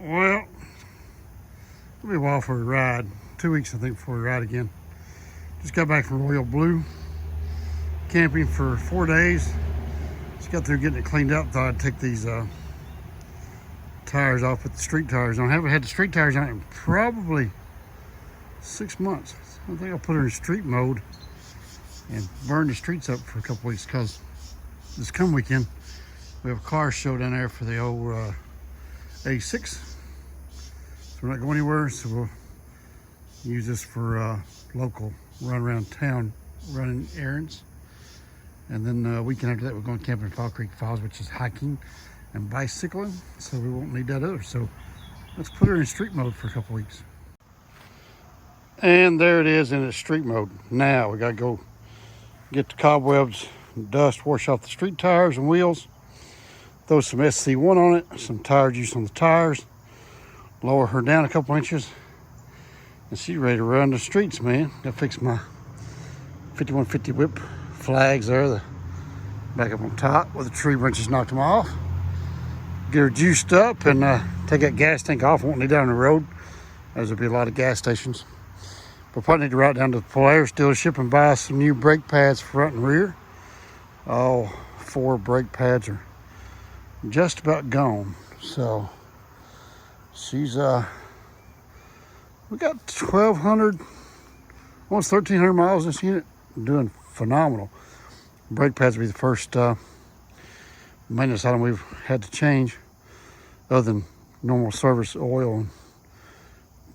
Well, it'll be a while for a ride. 2 weeks, I think, before we ride again. Just got back from Royal Blue, camping for 4 days. Just got through getting it cleaned up. Thought I'd take these tires off, put the street tires on. I haven't had the street tires on in probably 6 months. I think I'll put her in street mode and burn the streets up for a couple weeks, because this coming weekend we have a car show down there for the old A6. So we're not going anywhere, so we'll use this for local run around town running errands. And then weekend after that, we're going camping in Fall Creek Falls, which is hiking and bicycling, so we won't need that other. So let's put her in street mode for a couple weeks. And there it is in its street mode. Now we gotta go get the cobwebs and dust, wash off the street tires and wheels, throw some SC1 on it, some tire juice on the tires, lower her down a couple inches, and she's ready to run the streets, man. Gotta fix my 5150 whip flags there, the back up on top where the tree branches knocked them off. Get her juiced up and take that gas tank off. Won't need that on the road, as there'll be a lot of gas stations. We'll probably need to ride down to the Polaris dealership and buy some new brake pads front and rear. All 4 brake pads are just about gone. So she's we got 1,200, almost 1,300 miles in this unit. Doing phenomenal. Brake pads will be the first maintenance item we've had to change, other than normal service oil and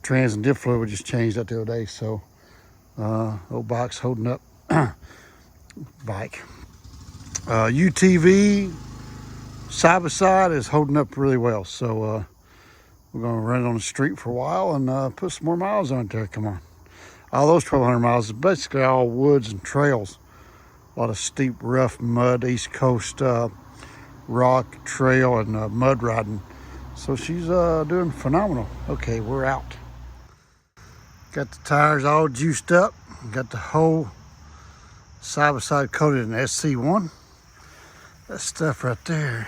trans and diff fluid. We just changed that the other day. So old bike's holding up. Bike UTV side by side is holding up really well. So we're gonna run it on the street for a while and put some more miles on it there. Come on, all those 1,200 miles is basically all woods and trails. A lot of steep, rough mud, East Coast rock trail and mud riding. So she's doing phenomenal. Okay, we're out. Got the tires all juiced up. Got the whole side by side coated in SC1. That stuff right there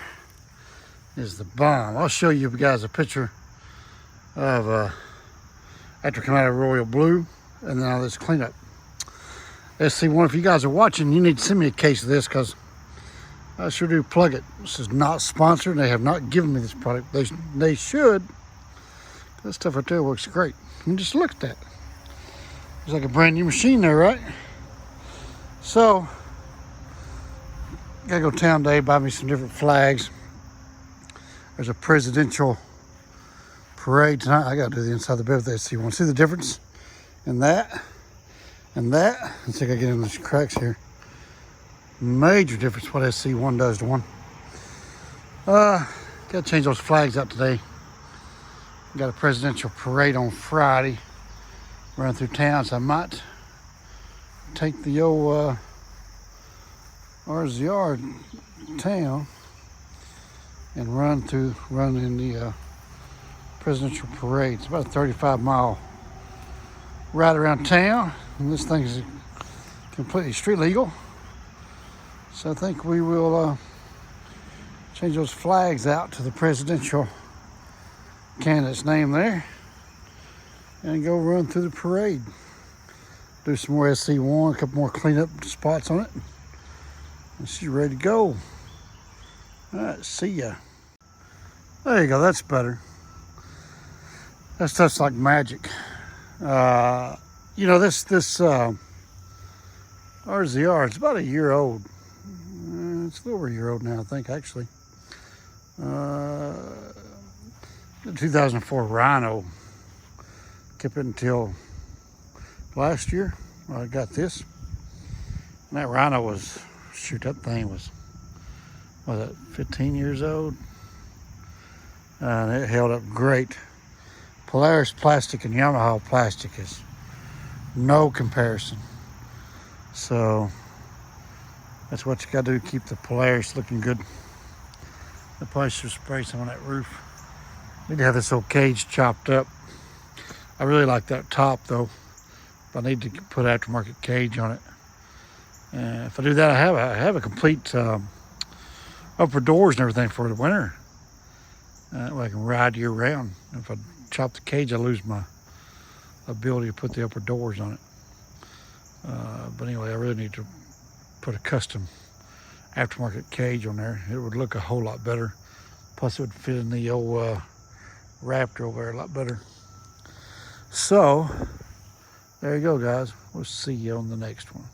is the bomb. I'll show you guys a picture of after coming out of Royal Blue and then all this cleanup. SC1, if you guys are watching, you need to send me a case of this, because I sure do plug it. This is not sponsored. They have not given me this product. They should. That stuff right there works great. You just look at that. It's like a brand new machine there, right? So, gotta go town day, buy me some different flags. There's a presidential parade tonight. I gotta do the inside of the bed with the SC1. See the difference in that and that? Let's see if I get in these cracks here. Major difference what SC1 does to one. Gotta change those flags out today. Got a presidential parade on Friday. Run through town, so I might take the old RZR town and run in the presidential parade. It's about a 35-mile ride around town, and this thing is completely street legal. So I think we will change those flags out to the presidential candidate's name there and go run through the parade. Do some more SC1, a couple more cleanup spots on it. And she's ready to go. All right, see ya. There you go, that's better. That stuff's like magic. You know, this RZR, it's about a year old. It's a little over a year old now, I think, actually. The 2004 Rhino. Kept it until last year when I got this. And that Rhino was, shoot, that thing was 15 years old? And it held up great. Polaris plastic and Yamaha plastic is no comparison. So that's what you gotta do to keep the Polaris looking good. I probably should spray some on that roof. Need to have this old cage chopped up. I really like that top though. But I need to put aftermarket cage on it. And if I do that, I have a complete upper doors and everything for the winter. That way I can ride year round. If I chop the cage, I lose my ability to put the upper doors on it. But anyway, I really need to put a custom aftermarket cage on there. It would look a whole lot better. Plus it would fit in the old Raptor over there a lot better. So, there you go, guys. We'll see you on the next one.